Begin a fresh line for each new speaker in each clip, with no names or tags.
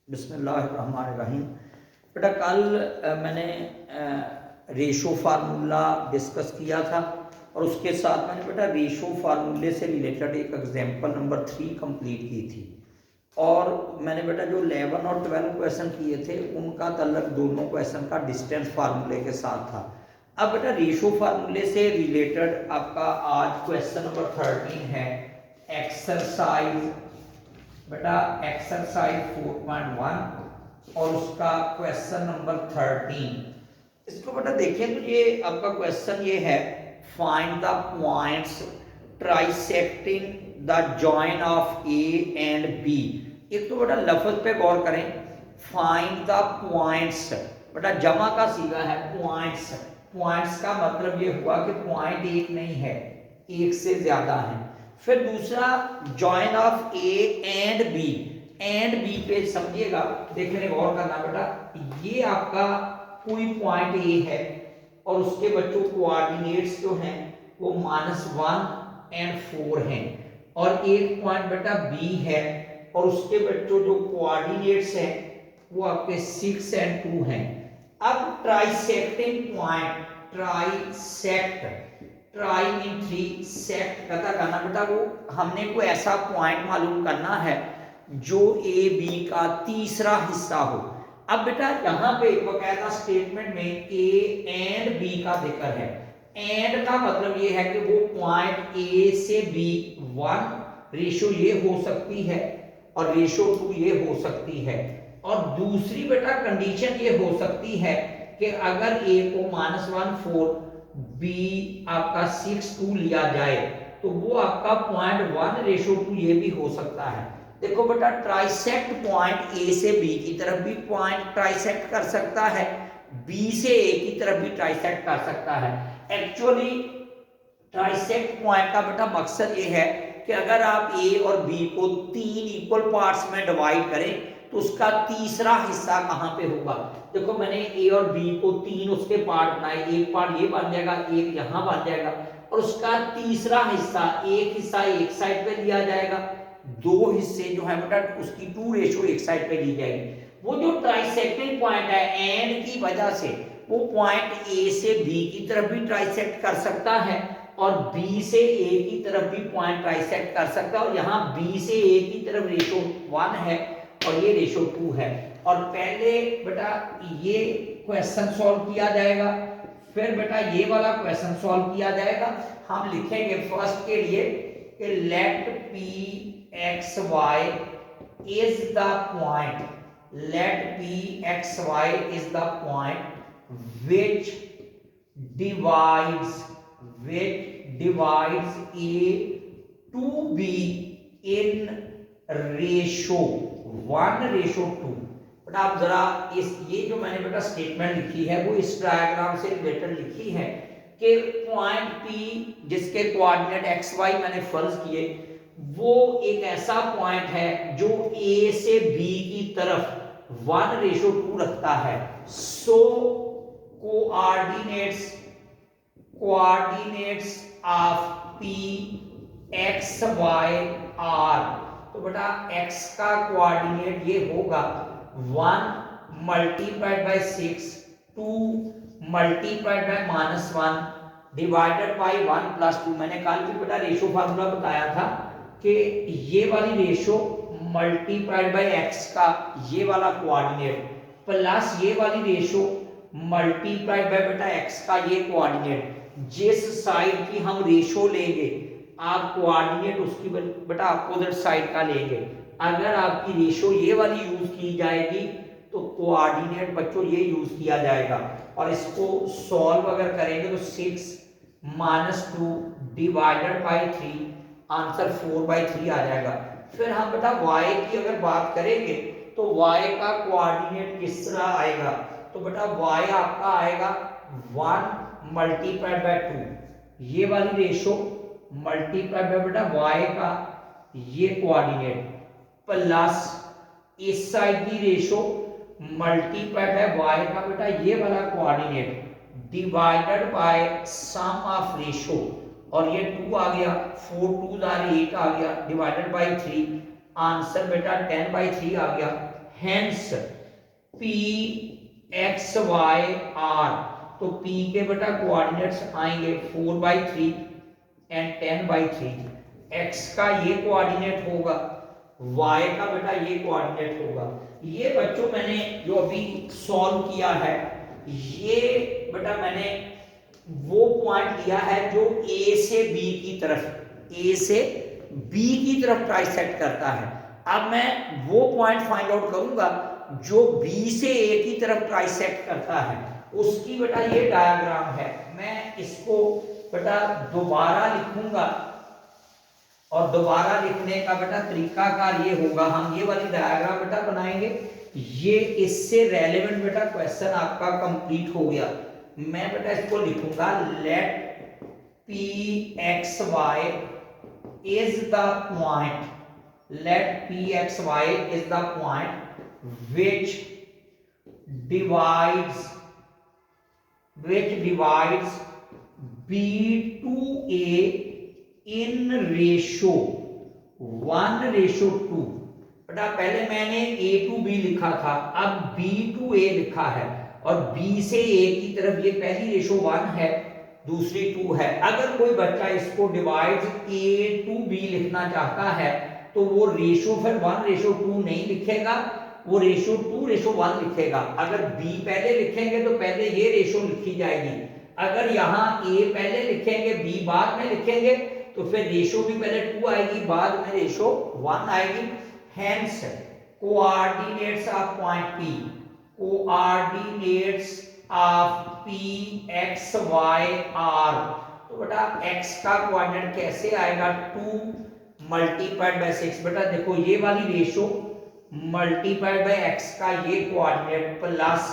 बिस्मिल्लाहिर्रहमानिर्रहीम। बेटा कल मैंने रेशो फार्मूला डिस्कस किया था और उसके साथ मैंने बेटा रेशो फार्मूले से रिलेटेड एक एग्जाम्पल नंबर 3 कंप्लीट की थी और मैंने बेटा जो 11 और 12 क्वेश्चन किए थे उनका तल्लक दोनों क्वेश्चन का डिस्टेंस फार्मूले के साथ था। अब बेटा रेशो फार्मूले से रिलेटेड आपका आज क्वेश्चन नंबर 13 है एक्सरसाइज बेटा एक्सरसाइज 4.1 और उसका क्वेश्चन नंबर 13। इसको बेटा देखें तो ये आपका क्वेश्चन ये है find the points trisecting the join of A and B. एक तो बेटा लफ्ज पे गौर करें, फाइंड द पॉइंट्स बेटा जमा का सीगा है पॉइंट्स। पॉइंट्स का मतलब ये हुआ कि पॉइंट एक नहीं है, एक से ज्यादा है। फिर दूसरा join of A and B. And B पे समझिएगा, देखने गौर करना बेटा, ये आपका कोई पॉइंट ए है और उसके बच्चों कोऑर्डिनेट्स जो हैं वो -1 एंड 4 हैं और एक पॉइंट बेटा बी है और उसके बच्चों जो कोऑर्डिनेट्स हैं वो आपके 6 एंड 2 हैं। अब trisecting point, trisect, tri mean 3, sect पता करना बेटा, वो हमने को ऐसा पॉइंट मालूम करना है जो ए बी का तीसरा हिस्सा हो। अब बेटा यहाँ पे बकायदा स्टेटमेंट में ए एंड बी का जिक्र है। एंड का मतलब ये है कि वो पॉइंट ए से बी 1 रेशो ये हो सकती है और रेशो 2 ये हो सकती है। और दूसरी बेटा कंडीशन ये हो सकती है कि अगर ए को -1 4 बी आपका 6 2 लिया जाए तो वो आपका 0.1:2 ये भी हो सकता है। देखो बेटा ट्राइसेक्ट पॉइंट ए से बी की तरफ भी पॉइंट ट्राइसेक्ट कर सकता है, बी से ए की तरफ भी ट्राइसेक्ट कर सकता है। एक्चुअली ट्राइसेक्ट पॉइंट का बेटा मकसद ये है कि अगर आप ए और बी को 3 इक्वल पार्ट्स में डिवाइड करें तो उसका तीसरा हिस्सा कहां पे होगा। देखो मैंने ए और बी को 3 उसके पार्ट बनाए, एक पार्ट ये बन जाएगा, एक यहां बन जाएगा और उसका तीसरा हिस्सा, एक हिस्सा एक साइड पे लिया जाएगा, 2 हिस्से जो है बेटा उसकी 2:1 एक साइड पे ली जाएगी। वो जो ट्राइसेक्टिंग पॉइंट है एंड की वजह से वो पॉइंट ए से बी की तरफ भी ट्राइसेक्ट कर सकता है और बी से ए की तरफ भी पॉइंट ट्राइसेक्ट कर सकता है और यहाँ बी से ए की तरफ रेशो 1 है और ये रेशो 2 है। और पहले बेटा ये क्वेश्चन सॉल्व किया जाएगा, फिर बेटा ये वाला क्वेश्चन सॉल्व किया जाएगा। हम लिखेंगे फर्स्ट के लिए कि let P x y is the point, let P x y is the point which divides a to b in ratio 1:2। बेटा आप जरा इस ये जो मैंने बेटा स्टेटमेंट लिखी है वो इस डायग्राम से रिलेटेड लिखी है कि पॉइंट P जिसके कोऑर्डिनेट एक्स वाई मैंने फर्ज किए वो एक ऐसा पॉइंट है जो A से B की तरफ 1:2 रखता है। सो coordinates of P x y r, तो बेटा x का कोऑर्डिनेट ये होगा 1 multiplied bye 6, 2 multiplied bye -1 divided bye 1 + 2। मैंने कल भी बेटा रेशो फार्मूला बताया था कि ये वाली रेशो मल्टीप्लाइड बाय x का ये वाला कोऑर्डिनेट प्लस ये वाली रेशो मल्टीप्लाइड बाय बेटा x का ये कोऑर्डिनेट, जिस साइड की हम रेशो लेंगे आप कोऑर्डिनेट उसकी बेटा अपोजिट साइड का लेंगे। अगर आपकी रेशो ये वाली यूज की जाएगी तो कोऑर्डिनेट बच्चों ये यूज किया जाएगा और इसको सॉल्व अगर करेंगे तो 6 - 2 डिवाइडेड बाय 3 आंसर 4/3 आ जाएगा। फिर हम बेटा y की अगर बात करेंगे तो y का कोऑर्डिनेट किस तरह आएगा, तो बेटा y आपका आएगा 1 मल्टीप्लाइड बाय 2 ये वाली रेशो मल्टीप्लाइड बाय बेटा y का ये कोऑर्डिनेट प्लस इस साइड की रेशो मल्टीप्लाइड बाय y का बेटा ये वाला coordinate divided by sum of ratio और ये 2 आ गया, 4 2 8 आ गया डिवाइडेड बाय 3 आंसर बेटा 10/3 आ गया। Hence P x y are, तो p के बेटा कोऑर्डिनेट्स आएंगे 4/3 एंड 10/3। x का ये कोऑर्डिनेट होगा, y का बेटा ये कोऑर्डिनेट होगा। ये बच्चों मैंने जो अभी सॉल्व किया है, ये बेटा मैंने वो पॉइंट लिया है जो a से b की तरफ, a से b की तरफ ट्राइसेक्ट करता है। अब मैं वो पॉइंट फाइंड आउट करूंगा जो b से a की तरफ ट्राइसेक्ट करता है, उसकी बेटा ये डायग्राम है। मैं इसको बेटा दोबारा लिखूंगा, और दोबारा लिखने का बेटा तरीकाकार ये होगा, हम ये वाली डायग्राम बेटा बनाएंगे। ये इससे रेलेवेंट बेटा क्वेश्चन आपका कंप्लीट हो गया। मैं बेटा इसको लिखूंगा, let P x y is the point, let pxy is the point which divides b to a in ratio 1:2। बेटा पहले मैंने a to b लिखा था, अब b to a लिखा है, और b से a की तरफ ये पहली रेशो 1 है, दूसरी 2 है। अगर कोई बच्चा इसको डिवाइड a to b लिखना चाहता है तो वो रेशो फिर 1:2 नहीं लिखेगा, वो रेशो 2:1 लिखेगा। अगर b पहले लिखेंगे तो पहले ये रेशो लिखी जाएगी, अगर यहाँ a पहले लिखेंगे b बाद में लिखेंगे तो फिर रेशो भी पहले 2 आएगी, बाद में रेशो 1 आएगी। Hence coordinates of point p, coordinates of p x y r, तो बेटा x का कोऑर्डिनेट कैसे आएगा, 2 मल्टीप्लाइड बाय 6। बेटा देखो ये वाली रेशो मल्टीप्लाइड बाय x का ये कोऑर्डिनेट प्लस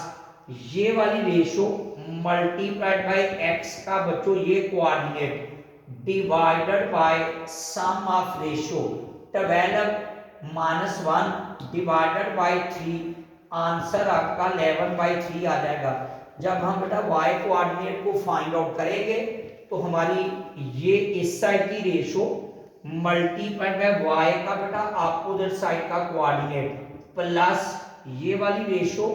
ये वाली रेशो मल्टीप्लाइड बाय x का बच्चों ये coordinate divided by sum of ratio 12 -1 divided by 3, answer आपका 11/3 आ जाएगा। जब हम बेटा y कोऑर्डिनेट को फाइंड आउट करेंगे तो हमारी ये इस साइड की रेशो मल्टीप्लाइड बाय y का बेटा अपोजिट साइड का कोऑर्डिनेट प्लस ये वाली रेशो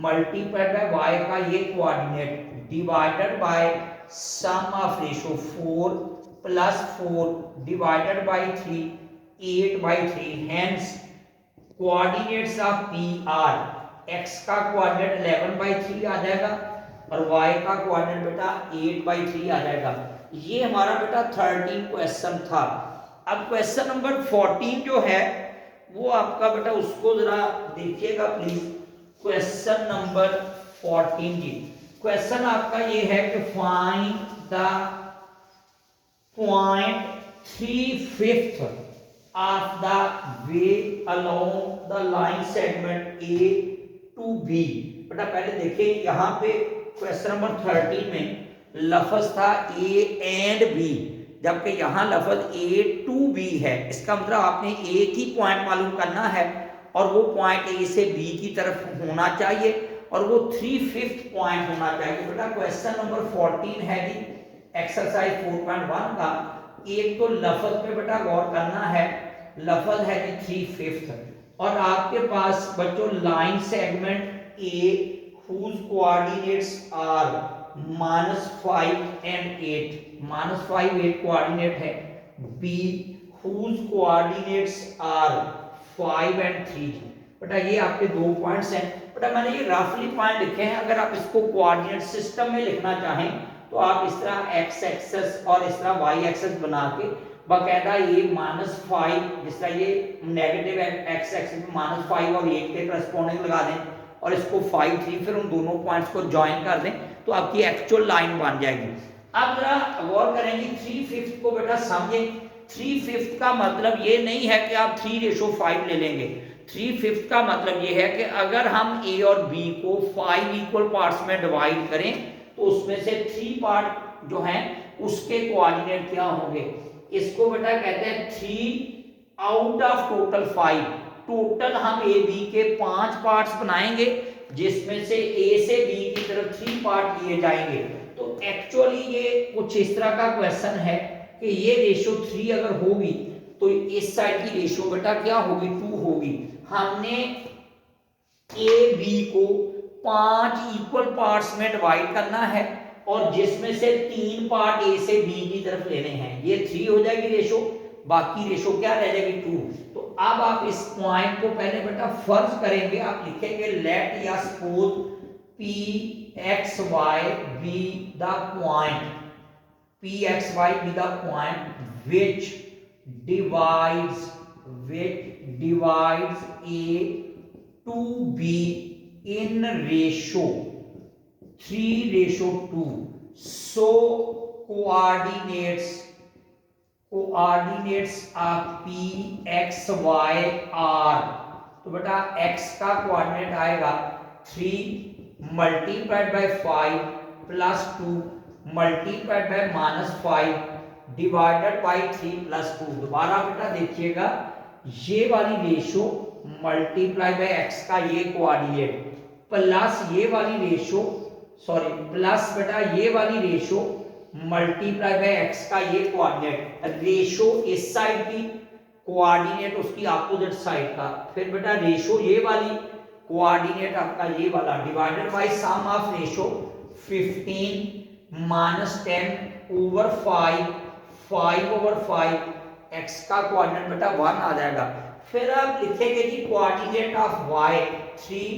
मल्टीप्लाइड बाय y का ये coordinate divided by sum of ratio 4 + 4 divided by 3 8/3। Hence coordinates of p r, x का कोऑर्डिनेट 11/3 आ जाएगा और y का कोऑर्डिनेट बेटा 8/3 आ जाएगा। ये हमारा बेटा 13 क्वेश्चन था। अब क्वेश्चन नंबर 14 जो है वो आपका बेटा उसको जरा देखिएगा प्लीज। क्वेश्चन नंबर 14 जी, क्वेश्चन आपका ये है कि find the point 3/5 of the way along the line segment A to B। बेटा पहले देखिए यहाँ पे क्वेश्चन नंबर 13 में लफ्ज था A and B, जबकि यहाँ लफ्ज A to B है। इसका मतलब आपने एक ही पॉइंट मालूम करना है और वो पॉइंट A से B की तरफ होना चाहिए और वो 3/5 पॉइंट होना चाहिए। बेटा क्वेश्चन नंबर 14 है जी एक्सरसाइज 4.1 का। एक तो लफ्ज पे बेटा गौर करना है, लफ्ज है जी 3/5 और आपके पास बच्चों line segment A whose coordinates are -5 and 8, -5 8 coordinate है, B whose coordinates are 5 and 3। बेटा ये आपके दो पॉइंट्स हैं। बेटा मैंने ये रफली पॉइंट लिखे हैं, अगर आप इसको कोऑर्डिनेट सिस्टम में लिखना चाहें तो आप इस तरह x एक्सिस और इस तरह y एक्सिस बना के बाकायदा ये -5 जिस तरह ये नेगेटिव x एक्सिस में -5 और 8 के करस्पॉन्डिंग लगा दें और इसको 5 3 फिर उन दोनों पॉइंट्स को ज्वाइन कर दें तो आपकी एक्चुअल लाइन बन जाएगी। अब जरा गौर करेंगे 3/5 को बेटा समझें। 3/5 का मतलब ये नहीं है कि आप 3:5 ले लेंगे। 3/5 का मतलब ये है कि अगर हम A और B को 5 इक्वल पार्ट्स में डिवाइड करें तो उसमें से 3 पार्ट जो हैं उसके कोऑर्डिनेट क्या होंगे। इसको बेटा कहते हैं 3 आउट ऑफ टोटल 5। टोटल हम ए बी के 5 पार्ट्स बनाएंगे जिसमें से ए से बी की तरफ 3 पार्ट लिए जाएंगे। तो एक्चुअली ये कुछ इस तरह का क्वेश्चन है कि ये रेशो 3 अगर होगी तो इस साइड की रेशो बेटा क्या होगी 2 होगी। हमने ए बी को 5 इक्वल पार्ट्स में डिवाइड करना है और जिसमें से 3 पार्ट ए से बी की तरफ लेने हैं। ये 3 हो जाएगी रेशो, बाकी रेशो क्या रह जाएगी 2। तो अब आप इस पॉइंट को पहले बेटा फर्ज करेंगे, आप लिखेंगे लेट या suppose P x y be the point, P x y be the point which divides A to B in ratio 3:2. So coordinates of P X Y R, तो बेटा x का कोऑर्डिनेट आएगा 3 multiplied bye 5 plus 2 multiplied bye -5 divided by 3 plus 2। दोबारा बेटा देखिएगा, ये वाली ratio multiply bye x का ये कोऑर्डिनेट प्लस ये वाली रेशो, सॉरी प्लस बेटा ये वाली रेशो मल्टीप्लाई बाय x का ये कोऑर्डिनेट, रेशो इस साइड की, कोऑर्डिनेट उसकी अपोजिट साइड का, फिर बेटा रेशो ये वाली, कोऑर्डिनेट आपका ये वाला, divided by sum of ratio 15 minus 10 over 5 over 5, x का कोऑर्डिनेट बेटा 1 आ जाएगा। फिर आप लिखेंगे जी coordinate of y 3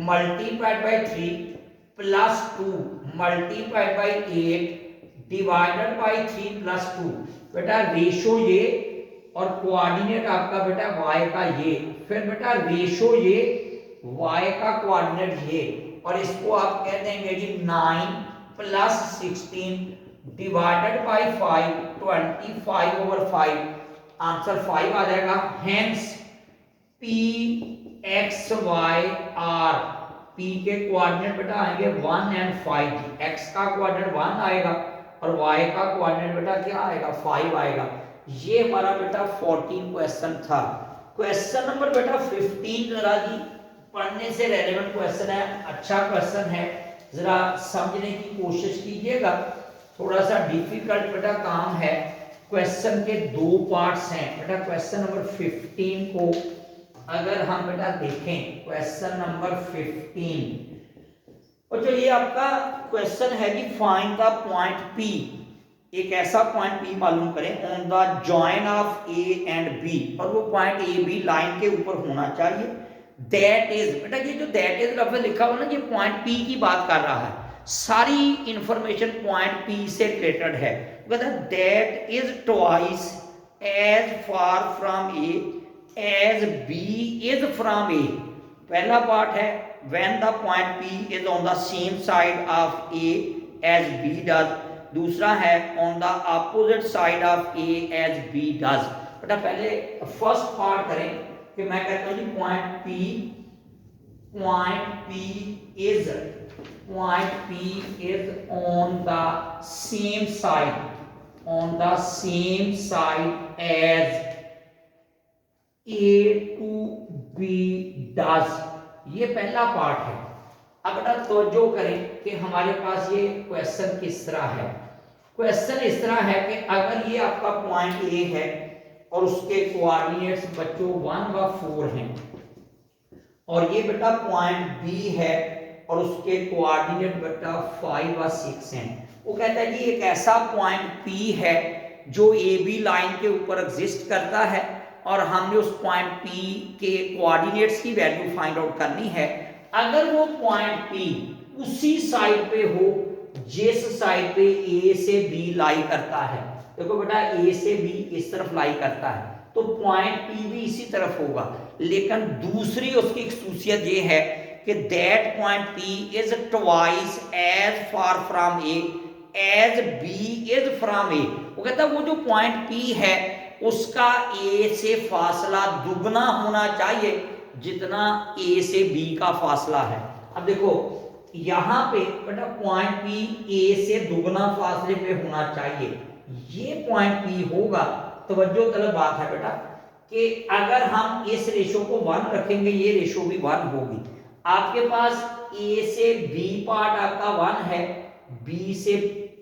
multiplied by 3 plus 2 multiplied by 8 divided by 3 plus 2। बेटा रेशो ये और कोऑर्डिनेट आपका बेटा y का ये, फिर बेटा रेशो ये y का कोऑर्डिनेट ये, और इसको आप कह देंगे जी 9 plus 16 divided by 5 25 over 5, answer 5 आ जाएगा। Hence P x y are, पी के कोऑर्डिनेट बेटा आएंगे 1 एंड 5, x का कोऑर्डिनेट 1 आएगा और y का कोऑर्डिनेट बेटा क्या आएगा 5 आएगा। ये हमारा बेटा 14 क्वेश्चन था। क्वेश्चन नंबर बेटा 15 जरा जी पढ़ने से रेलेवेंट क्वेश्चन है, अच्छा क्वेश्चन है, जरा समझने की कोशिश कीजिएगा। थोड़ा सा डिफिकल्ट बेटा काम है, क्वेश्चन के 2 पार्ट्स हैं बेटा। क्वेश्चन नंबर 15 को अगर हम बेटा देखें, क्वेश्चन नंबर 15, और जो ये आपका क्वेश्चन है कि फाइंड द पॉइंट P, एक ऐसा पॉइंट P मालूम करें on the join of A and B, और वो पॉइंट A B लाइन के ऊपर होना चाहिए। दैट इज, बेटा ये जो दैट इज लफ्ज़ लिखा हुआ ना, ये पॉइंट P की बात कर रहा है, सारी इंफॉर्मेशन पॉइंट P से रिलेटेड है। That is twice as far from A as B is from A। पहला पार्ट है when the point P is on the same side of A as B does, दूसरा है on the opposite side of A as B does. बेटा पहले first part करें कि मैं कहता हूं जी point P is on the same side as A to B does, ये पहला पार्ट है। अब बेटा तवज्जो करें कि हमारे पास ये क्वेश्चन किस तरह है। क्वेश्चन इस तरह है कि अगर ये आपका पॉइंट A है और उसके कोऑर्डिनेट्स बच्चों 1 व 4 हैं, और ये बेटा पॉइंट B है और उसके कोऑर्डिनेट बेटा 5 व 6 हैं। वो कहता है जी एक ऐसा पॉइंट P है जो AB लाइन के ऊपर एग्जिस्ट करता है, और हमने उस पॉइंट P के कोऑर्डिनेट्स की वैल्यू फाइंड आउट करनी है। अगर वो पॉइंट P उसी साइड पे हो जिस साइड पे A से B लाई करता है, देखो बेटा A से B इस तरफ लाई करता है, तो पॉइंट P भी इसी तरफ होगा। लेकिन दूसरी उसकी खासियत ये है कि that point P is twice as far from A as B is from A। वो कहता है वो जो पॉइंट P है उसका A से फासला दुगना होना चाहिए जितना A से B का फासला है। अब देखो यहाँ पे बेटा पॉइंट P A से दुगना फासले पे होना चाहिए, ये पॉइंट P होगा। तवज्जो तलब बात है बेटा कि अगर हम इस रेशो को 1 रखेंगे, ये रेशो भी 1 होगी। आपके पास A से B पार्ट आपका 1 है, B से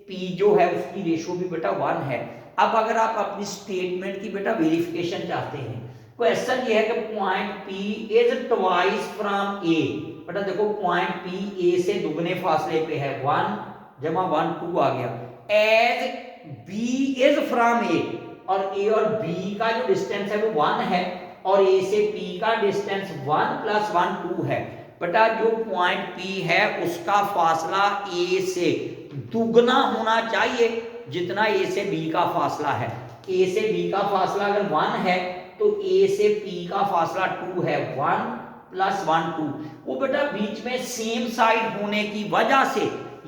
P जो है उसकी रेशो भी बेटा 1 है। अब अगर आप अपनी स्टेटमेंट की बेटा वेरिफिकेशन चाहते हैं क्वेश्चन ये है कि point P is twice from A. बेटा देखो पॉइंट पी ए से दुगने फासले पे है, 1 जमा 1 2 आ गया। एज बी इज फ्रॉम ए, और ए और बी का जो डिस्टेंस है वो 1 है, और ए से पी का डिस्टेंस 1 + 1 2 है। बेटा जो पॉइंट पी है उसका फासला ए से दुगना होना चाहिए जितना ए से बी का फासला है। ए से बी का फासला अगर 1 है तो ए से पी का फासला 2 है, 1 + 1 2। वो बेटा बीच में सेम साइड होने की वजह से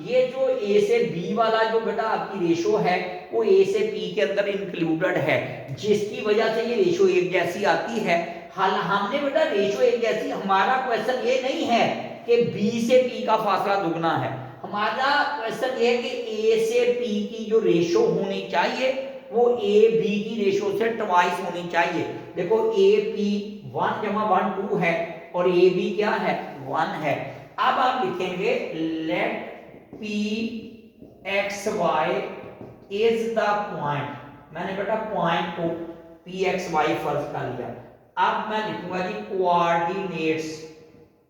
ये जो ए से बी वाला जो बेटा आपकी रेशो है वो ए से पी के अंदर इंक्लूडेड है, जिसकी वजह से ये रेशो एक जैसी आती है। हाल हमने बेटा रेशो एक जैसी, हमारा क्वेश्चन ये नहीं है कि बी से पी का फासला दुगना है, हमारा क्वेश्चन ये है कि ए से पी की जो रेशो होनी चाहिए वो ए बी की रेशो से ट्वाइस होनी चाहिए। देखो ए पी 1 जमा 1 2 है और ए बी क्या है 1 है। अब आप लिखेंगे let P x y is the point, मैंने बेटा पॉइंट को पी एक्स वाई फर्ज कर लिया। अब मैं लिखूंगा जी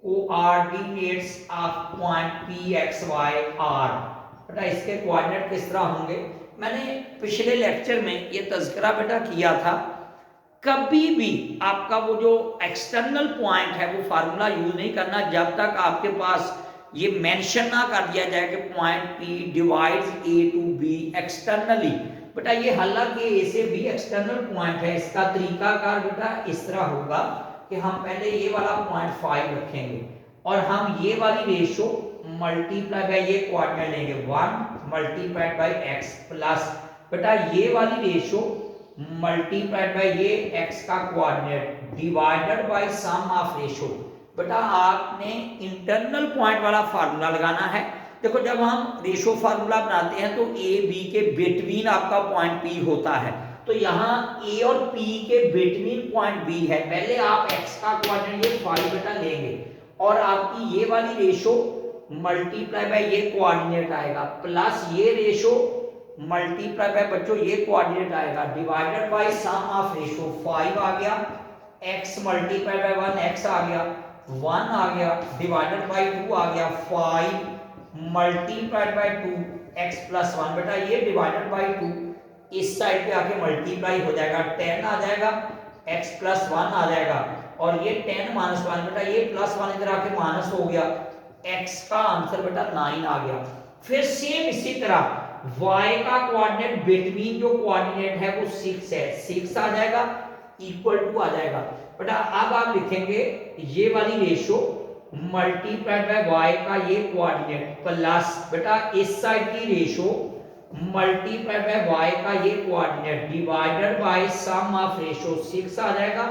coordinates of point P x y are. बेटा इसके कोऑर्डिनेट किस तरह होंगे, मैंने पिछले लेक्चर में ये तज़किरा बेटा किया था। कभी भी आपका वो जो एक्सटर्नल पॉइंट है वो फार्मूला यूज नहीं करना जब तक आपके पास ये मेंशन ना कर दिया जाए कि point P divides A to B externally. बेटा ये हालांकि ए से बी एक्सटर्नल पॉइंट है, इसका तरीकाकार बेटा इस तरह होगा कि हम पहले ये वाला पॉइंट 5 रखेंगे और हम ये वाली रेशो मल्टीप्लाई बाय ये कोऑर्डिनेट लेंगे 1 मल्टीप्लाइड बाय x प्लस बेटा ये वाली रेशो मल्टीप्लाइड बाय ये x का coordinate divided by sum of ratio. बेटा आपने इंटरनल पॉइंट वाला फार्मूला लगाना है। देखो जब हम रेशो फार्मूला बनाते हैं तो ए बी के बिटवीन आपका पॉइंट पी होता है, तो यहाँ ए और पी के बिटवीन पॉइंट बी है। पहले आप x का कोऑर्डिनेट ये 5 बेटा लेंगे और आपकी ये वाली रेशो मल्टीप्लाई बाय ये कोऑर्डिनेट आएगा प्लस ये रेशो मल्टीप्लाई बाय बच्चों ये कोऑर्डिनेट आएगा divided by sum of ratio 5 आ गया, x मल्टीप्लाई बाय 1 x आ गया, 1 आ गया डिवाइडेड बाय 2 आ गया, 5 मल्टीप्लाइड बाय 2 x + 1 बेटा ये डिवाइडेड बाय 2 इस साइड पे आके मल्टीप्लाई हो जाएगा, 10 आ जाएगा, x + 1 आ जाएगा और ये 10 - 1 बेटा ये +1 इधर आके माइनस हो गया, x का आंसर बेटा 9 आ गया। फिर सेम इसी तरह y का कोऑर्डिनेट बिटवीन जो कोऑर्डिनेट है वो 6 है, 6 आ जाएगा इक्वल टू आ जाएगा। बेटा अब आप लिखेंगे ये वाली रेशो मल्टीप्लाइड बाय y का ये कोऑर्डिनेट प्लस बेटा इस साइड की रेशो मल्टीप्लाइड बाय y का ये coordinate divided by sum of ratio 6 आ जाएगा,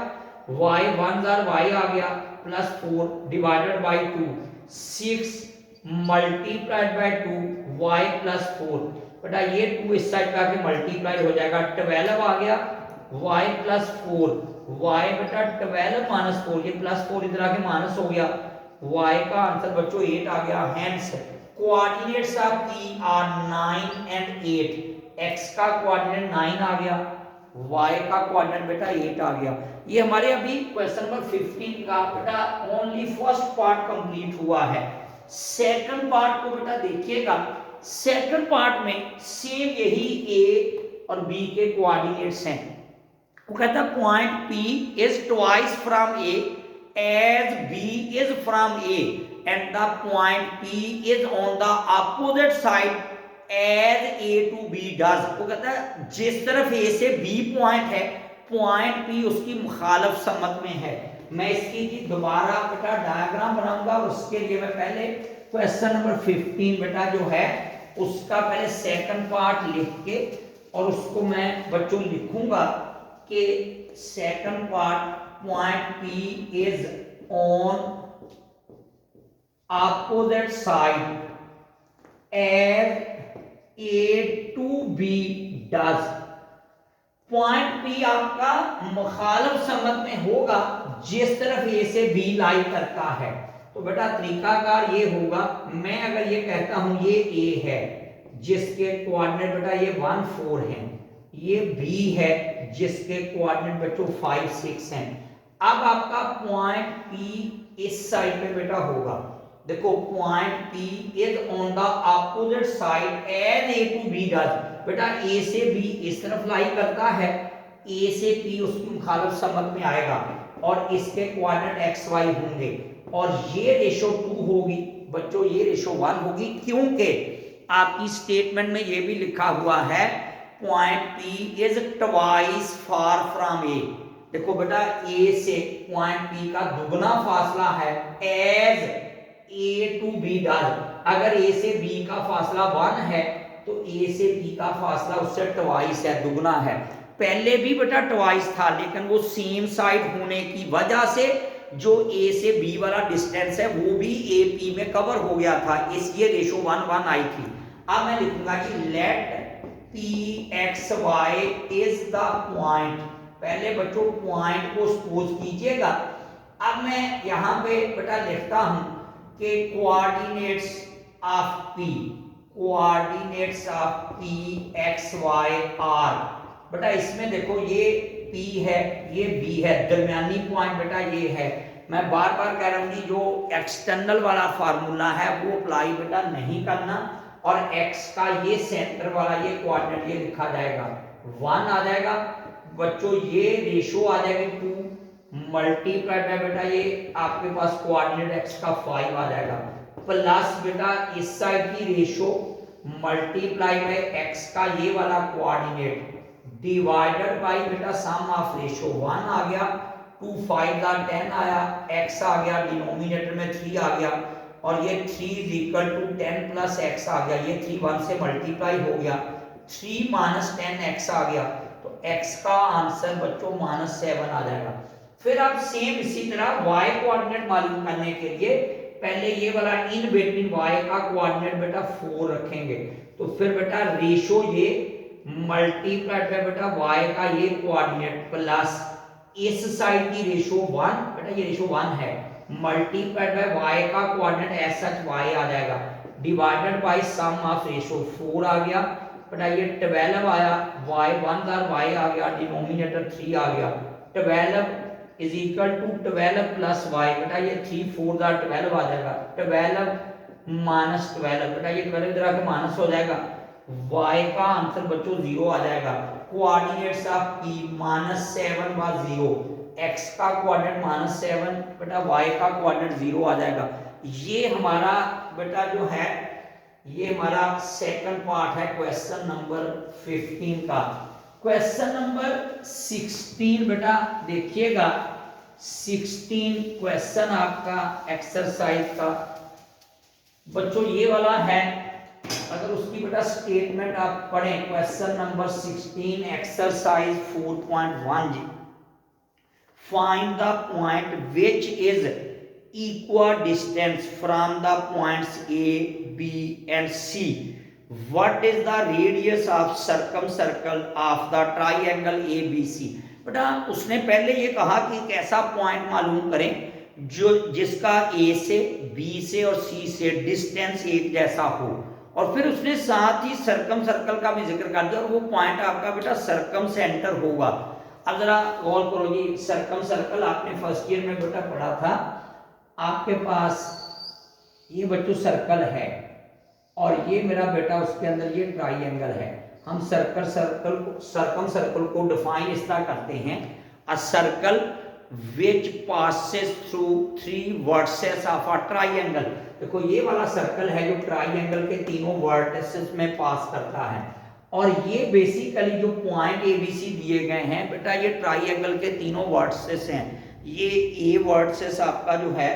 y 1 जार y आ गया plus 4 divided by 2 6 multiplied by 2 y + 4 बेटा ये 2 इस साइड पे आके मल्टीप्लाई हो जाएगा, 12 आ गया y + 4 y बेटा 12 - 4 ये +4 इधर आके माइनस हो गया, y का आंसर बच्चों 8 आ गया। Hence coordinates of p are 9 and 8, x का कोऑर्डिनेट 9 आ गया, y का कोऑर्डिनेट बेटा 8 आ गया। ये हमारे अभी क्वेश्चन नंबर 15 का बेटा ओनली फर्स्ट पार्ट कंप्लीट हुआ है। सेकंड पार्ट को बेटा देखिएगा, सेकंड पार्ट में सेम यही a और b के कोऑर्डिनेट्स हैं। वो कहता है point p is twice from a as b is from a and the point p is on the opposite side as a to b does. वो कहता है जिस तरफ a से b पॉइंट है पॉइंट p उसकी मुखालिफ समत में है। मैं इसकी दोबारा बेटा डायग्राम बनाऊंगा, उसके लिए मैं पहले क्वेश्चन नंबर 15 बेटा जो है उसका पहले सेकंड पार्ट लिख के और उसको मैं बच्चों लिखूंगा कि second part point P is on opposite side as A to B does. Point P आपका मुखालिफ समत में होगा जिस तरफ A से B लाई करता है। तो बेटा तरीकाकार ये होगा, मैं अगर ये कहता हूं ये A है जिसके कोऑर्डिनेट बेटा ये 1 4 है, ये बी है जिसके कोऑर्डिनेट बच्चों 5 6 हैं। अब आपका पॉइंट पी इस साइड पे बेटा होगा। देखो point P is on the opposite side as A to B does. बेटा ए से बी इस तरफ लाई करता है, ए से पी उसकी मुखालिफ समत में आएगा और इसके कोऑर्डिनेट एक्स वाई होंगे और ये रेशो 2 होगी बच्चों, ये रेशो 1 होगी क्योंकि आपकी स्टेटमेंट में ये भी लिखा हुआ है point P is twice far from A. देखो बेटा ए से पॉइंट पी का दुगना फासला है as A to B does. अगर ए से बी का फासला 1 है तो ए से बी का फासला उससे ट्वाइस है, दुगना है। पहले भी बेटा ट्वाइस था लेकिन वो सेम साइड होने की वजह से जो ए से बी वाला डिस्टेंस है वो भी ए पी में कवर हो गया था, इसलिए रेशो 1 1 आई थी। अब मैं लिखूंगा कि let P x y is the point. पहले बच्चों पॉइंट को सपोज कीजिएगा। अब मैं यहां पे बेटा लिखता हूं कि coordinates of P, coordinates of P x y are. बेटा इसमें देखो ये P है, ये B है, दरमियानी पॉइंट बेटा ये है। मैं बार बार कह रहा हूँ कि जो एक्सटर्नल वाला फार्मूला है वो अप्लाई बेटा नहीं करना और x का ये सेंटर वाला ये कोऑर्डिनेट ये लिखा जाएगा 1 आ जाएगा बच्चों, ये रेशो आ जाएगी 2 मल्टीप्लाई बाय बेटा ये आपके पास कोऑर्डिनेट x का 5 आ जाएगा प्लस बेटा इस साइड की रेशो मल्टीप्लाई बाय x का ये वाला कोऑर्डिनेट डिवाइडेड बाय बेटा सम ऑफ रेशो 1 आ गया, 2 5 का 10 आया, x आ गया डिनोमिनेटर में 3 आ गया और ये 3 is equal to 10 plus x आ गया, ये 3 1 से मल्टीप्लाई हो गया, 3 माइनस 10x आ गया तो x का आंसर बच्चों -7 आ जाएगा। फिर आप सेम इसी तरह y कोऑर्डिनेट मालूम करने के लिए पहले ये वाला इन बिटवीन y का कोऑर्डिनेट बेटा 4 रखेंगे तो फिर बेटा रेशो ये मल्टीप्लाई बाय बेटा y का ये कोऑर्डिनेट प्लस इस साइड की रेशो 1 बेटा ये रेशो 1 है मल्टीप्लाई बाय y का कोऑर्डिनेट एज सच y आ जाएगा divided by sum of ratio 4 आ गया बेटा ये 12 आया, y 1 बार y आ गया, डिनोमिनेटर 3 आ गया, 12 is equal to 12 plus y बेटा ये 3 4 दार 12 आ जाएगा, 12 माइनस 12 बेटा ये 12 इधर आके माइनस हो जाएगा, y का आंसर बच्चों 0 आ जाएगा। Coordinates of p -7 bar 0, x का कोऑर्डिनेट -7 बेटा y का कोऑर्डिनेट 0 आ जाएगा। ये हमारा बेटा जो है ये हमारा सेकंड पार्ट है क्वेश्चन नंबर 15 का। क्वेश्चन नंबर 16 बेटा देखिएगा, 16 क्वेश्चन आपका एक्सरसाइज का बच्चों ये वाला है। अगर उसकी बेटा स्टेटमेंट आप पढ़ें क्वेश्चन नंबर 16 एक्सरसाइज 4.1 जी, find the point which is equal distance from the points A B and C, what is the radius of circum circle of the triangle A B C. बेटा उसने पहले ये कहा कि एक ऐसा पॉइंट मालूम करें जो जिसका ए से बी से और सी से डिस्टेंस एक जैसा हो और फिर उसने साथ ही सर्कम सर्कल का भी जिक्र कर दिया और वो पॉइंट आपका बेटा सर्कम सेंटर होगा। अब जरा गौर करो जी, सर्कम सर्कल आपने फर्स्ट ईयर में बेटा पढ़ा था, आपके पास ये बच्चों सर्कल है और ये मेरा बेटा उसके अंदर ये ट्राइंगल है। हम सर्कम सर्कल को डिफाइन इस तरह करते हैं, a circle which passes through 3 vertices of a triangle। देखो ये वाला सर्कल है जो ट्राइंगल के तीनों वर्टिसेस में पास करता है और ये बेसिकली जो पॉइंट ए बी सी दिए गए हैं बेटा ये ट्राइंगल के तीनों वर्टिसेस हैं। ये ए वर्टिसेस आपका जो है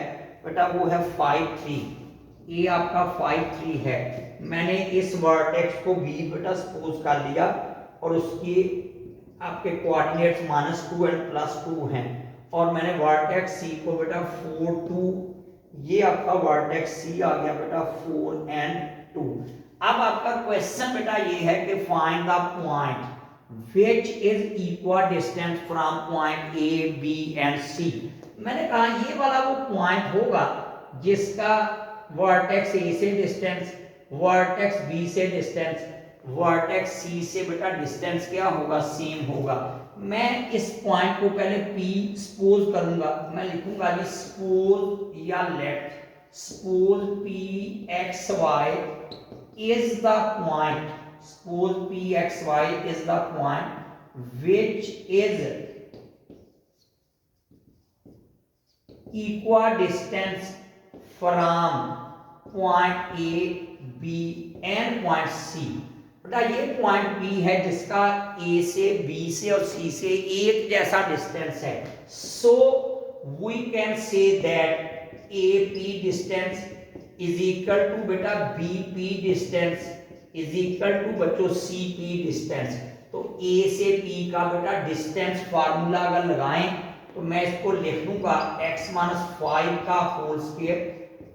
बेटा वो है 5 3, ये आपका 5 3 है। मैंने इस वर्टेक्स को बी बेटा सपोज कर लिया और उसकी आपके कोऑर्डिनेट्स -2 एंड +2 हैं और मैंने वर्टेक्स सी को बेटा 4 2, ये आपका वर्टेक्स सी आ गया बेटा 4 एंड 2। अब आपका क्वेश्चन बेटा ये है कि find the point which is equal distance from point A B and C. मैंने कहा ये वाला वो पॉइंट होगा जिसका वर्टेक्स ए से डिस्टेंस, वर्टेक्स बी से डिस्टेंस वर्टेक्स सी से बेटा डिस्टेंस क्या होगा, सेम होगा। मैं इस पॉइंट को पहले पी सपोज करूंगा, मैं लिखूंगा जी सपोज या let suppose P x y is the point, suppose P x y is the point which is equidistant from point A, B and point C। बेटा ये पॉइंट B है जिसका A से B से और C से एक जैसा डिस्टेंस है। So we can say that AP distance is equal to बेटा BP distance is equal to बच्चों CP डिस्टेंस। तो A से P का बेटा डिस्टेंस फार्मूला अगर लगाएं तो मैं इसको लिख दूंगा x माइनस 5 का whole square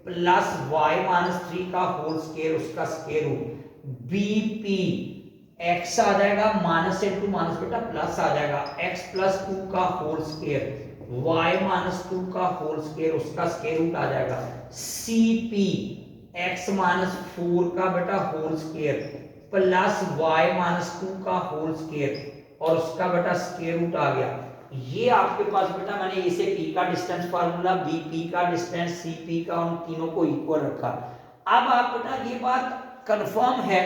plus y minus 3 का होल स्क्वायर उसका स्क्वायर रूट। बीपी x आ जाएगा माइनस इंटू माइनस बेटा प्लस आ जाएगा x प्लस 2 का होल स्क्वायर y माइनस 2 का होल स्क्वायर उसका स्क्वायर रूट आ जाएगा। cp x माइनस 4 का बेटा whole square plus y minus 2 का होल स्क्वायर और उसका बेटा स्क्वायर रूट आ गया। ये आपके पास बेटा मैंने ए से पी का डिस्टेंस फार्मूला, बी पी का डिस्टेंस, सी पी का, उन तीनों को इक्वल रखा। अब आप बेटा ये बात कंफर्म है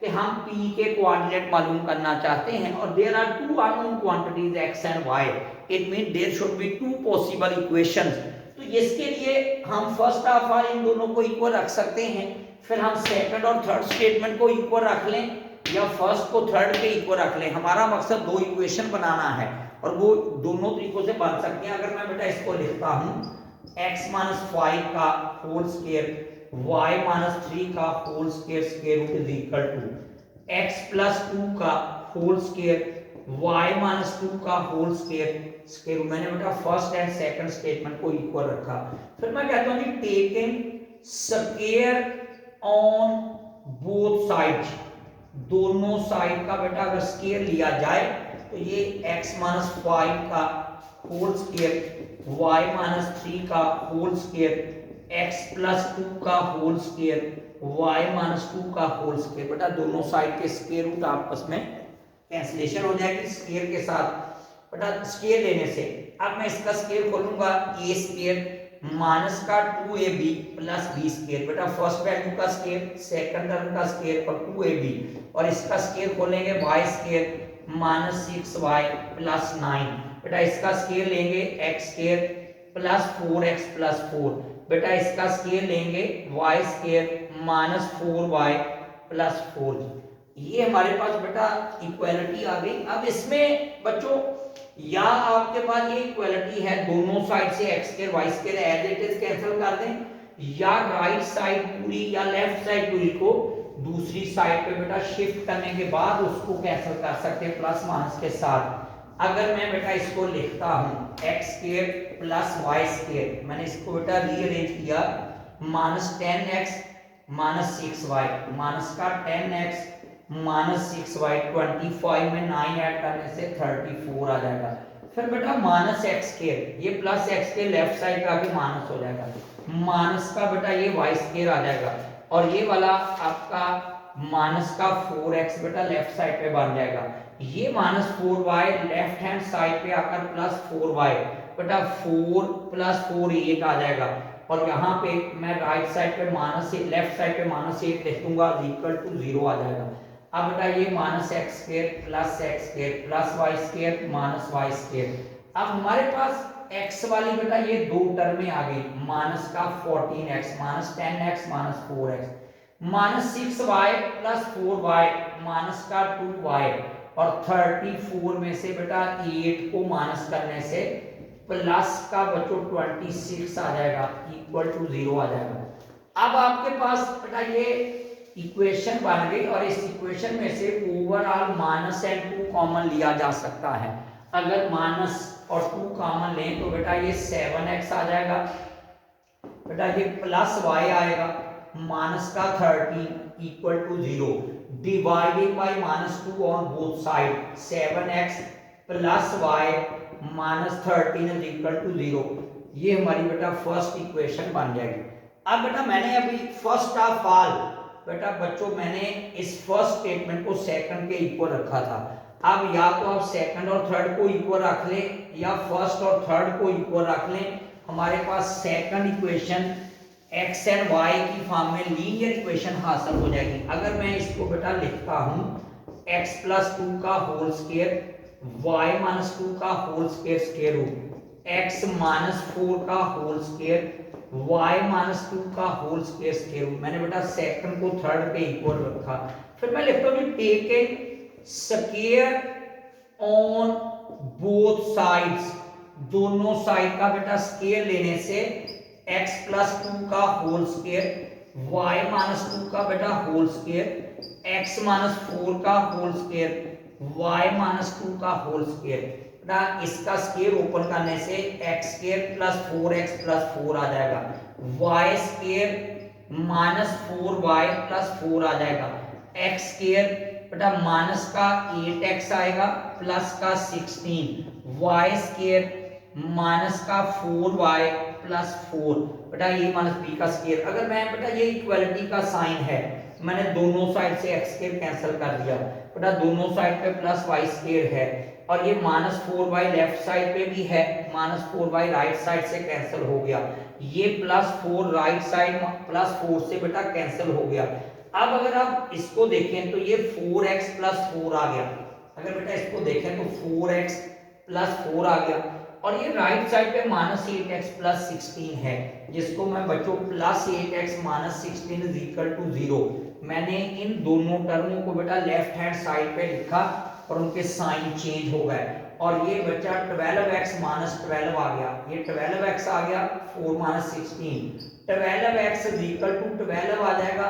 कि हम पी के कोऑर्डिनेट मालूम करना चाहते हैं और there are two unknown quantities x and y, it mean there should be two possible equations. तो इसके लिए हम फर्स्ट ऑफ ऑल इन दोनों को इक्वल रख सकते हैं, फिर हम सेकंड और थर्ड स्टेटमेंट को इक्वल रख लें या फर्स्ट को थर्ड के इक्वल रख लें। हमारा मकसद दो इक्वेशन बनाना है और वो दोनों तरीकों से बन सकते हैं। अगर मैं बेटा इसको लिखता हूं x माइनस 5 का होल स्क्वायर y माइनस 3 का whole square square root is equal to x plus 2 का होल स्क्वायर y माइनस 2 का होल स्क्वायर स्क्वायर रूट। मैंने बेटा फर्स्ट एंड सेकंड स्टेटमेंट को इक्वल रखा। फिर मैं कहता हूं जी taking square on both sides, दोनों साइड का बेटा अगर स्क्वायर लिया जाए तो ये x माइनस 5 का होल स्क्वायर y माइनस 3 का होल स्क्वायर x प्लस 2 का होल स्क्वायर y माइनस 2 का होल स्क्वायर। बेटा दोनों साइड के स्क्वायर रूट आपस में कैंसिलेशन हो जाएगी स्क्वायर के साथ बेटा स्क्वायर लेने से। अब मैं इसका स्क्वायर खोलूंगा a स्क्वायर माइनस का 2ab प्लस b स्क्वायर। बेटा फर्स्ट वैल्यू का स्क्वायर, सेकंड टर्म का स्क्वायर और 2ab और इसका स्क्वायर खोलेंगे y square minus 6y plus 9। बेटा इसका स्क्वायर लेंगे x square plus 4x plus 4। बेटा इसका स्क्वायर लेंगे y square minus 4y plus 4। ये हमारे पास बेटा इक्वालिटी आ गई। अब इसमें बच्चों या आपके पास ये इक्वालिटी है, दोनों साइड से x square y square as it is cancel कर दें, या राइट साइड पूरी या लेफ्ट साइड पूरी को दूसरी साइड पे बेटा शिफ्ट करने के बाद उसको कैंसिल कर सकते हैं प्लस माइनस के साथ। अगर मैं बेटा इसको लिखता हूं x square plus y square, मैंने इसको बेटा रीअरेंज किया minus 10x minus 6y minus का 10x माइनस 6y 25 में 9 ऐड करने से 34 आ जाएगा। फिर बेटा माइनस एक्स स्क्वायर, ये plus x square left side का भी माइनस हो जाएगा, माइनस का बेटा ये वाई स्क्वायर आ जाएगा और ये वाला आपका माइनस का 4x बेटा लेफ्ट साइड पे बन जाएगा। ये minus 4y left hand side पे आकर प्लस 4y बेटा 4 प्लस 4 8 आ जाएगा और यहाँ पे मैं राइट साइड पे माइनस लेफ्ट साइड पे माइनस 8 लिख दूंगा इक्वल टू 0 आ जाएगा। अब बेटा ये minus x square plus y square minus y square. अब हमारे पास x वाली बेटा ये दो टर्म में आ गई, माइनस का 14x minus 10x minus 4x minus 6y plus 4y minus का 2y और 34 में से बेटा 8 को माइनस करने से प्लस का बच्चों 26 आ जाएगा इक्वल टू 0 आ जाएगा। अब आपके पास बेटा ये इक्वेशन बन गई और इस इक्वेशन में से ओवरऑल माइनस एंड 2 कॉमन लिया जा सकता है। अगर माइनस और 2 कॉमन लें तो बेटा ये 7x आ जाएगा, बेटा ये प्लस y आएगा माइनस का 13 equal to 0 divided by minus 2 on both side 7x plus y minus 13 is equal to 0। ये हमारी बेटा फर्स्ट इक्वेशन बन जाएगी। अब बेटा मैंने अभी फर्स्ट ऑफ ऑल बेटा बच्चों मैंने इस फर्स्ट स्टेटमेंट को सेकंड के इक्वल रखा था। अब या तो आप सेकंड और थर्ड को इक्वल रख लें या फर्स्ट और थर्ड को इक्वल रख लें। हमारे पास second equation x and y की फॉर्म में लीनियर इक्वेशन हासिल हो जाएगी। अगर मैं इसको बेटा लिखता हूं x + 2 का होल स्क्वायर y - 2 का whole square square root x - 4 का होल स्क्वायर y - 2 का होल स्क्वायर स्क्वायर रूट। मैंने बेटा सेकंड को थर्ड पे इक्वल रखा। फिर मैं लिखता हूं take a square on both sides, दोनों साइड का बेटा स्क्वायर लेने से x + 2 का होल स्क्वायर y - 2 का बेटा होल स्क्वायर x - 4 का होल स्क्वायर y - 2 का होल स्क्वायर। बेटा इसका स्क्वायर ओपन करने से x² + 4x + 4 आ जाएगा, y² - 4y + 4 आ जाएगा, x² बेटा माइनस का 8x आएगा प्लस का 16, y² माइनस का 4y + 4 बेटा a - b का स्क्वायर। अगर मैं बेटा ये इक्वालिटी का साइन है, मैंने दोनों साइड से x² कैंसिल कर दिया, बेटा दोनों साइड पे +y² है और ये -4y लेफ्ट साइड पे भी है, -4y राइट साइड से कैंसिल हो गया, ये +4 राइट साइड +4 से बेटा कैंसिल हो गया। अब अगर आप इसको देखें तो ये 4x + 4 आ गया। अगर बेटा इसको देखें तो 4x + 4 आ गया और ये राइट साइड पे -8x + 16 है, जिसको मैं बच्चों +8x - 16 = 0। मैंने इन दोनों टर्मों को बेटा लेफ्ट हैंड साइड पे लिखा और उनके साइन चेंज हो गए और ये बच्चा 12x - 12 आ गया, ये 12x आ गया 4 - 16, 12x = 12 आ जाएगा,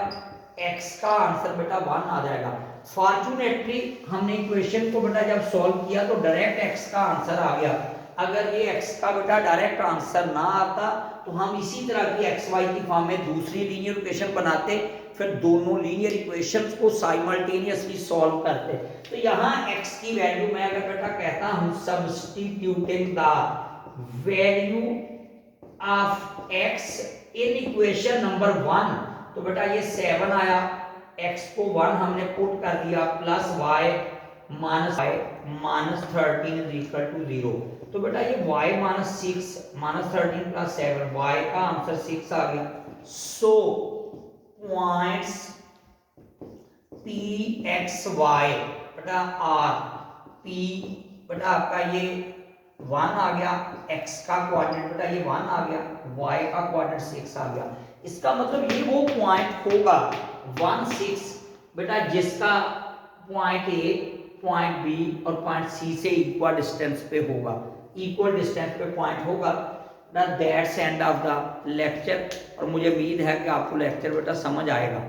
x का आंसर बेटा 1 आ जाएगा। फॉर्चूनेटली हमने इक्वेशन को बेटा जब सॉल्व किया तो डायरेक्ट x का आंसर आ गया। अगर ये x का बेटा डायरेक्ट आंसर ना आता तो हम इसी तरह की xy की फॉर्म में दूसरी लीनियर इक्वेशन बनाते, फिर दोनों लीनियर इक्वेशंस को साइमल्टेनियसली सॉल्व करते। तो यहाँ x की वैल्यू मैं अगर बेटा कहता हूँ substituting the value of x in equation number 1, तो बेटा ये 7 आया, x को 1 हमने पुट कर दिया प्लस y - 13 = 0। तो बेटा ये y - 6 -13 + 7 y का आंसर 6 आ गया। सो पॉइंट्स p x y बेटा r p बेटा आपका ये 1 आ गया, x का कोऑर्डिनेट बेटा ये 1 आ गया, y का कोऑर्डिनेट 6 आ गया। इसका मतलब ये वो पॉइंट होगा 1 6 बेटा जिसका पॉइंट ए, पॉइंट बी और पॉइंट सी से इक्वल डिस्टेंस पे होगा, इक्वल डिस्टेंस पे पॉइंट होगा। That's end of the lecture और मुझे उम्मीद है कि आपको लेक्चर बेटा समझ आएगा।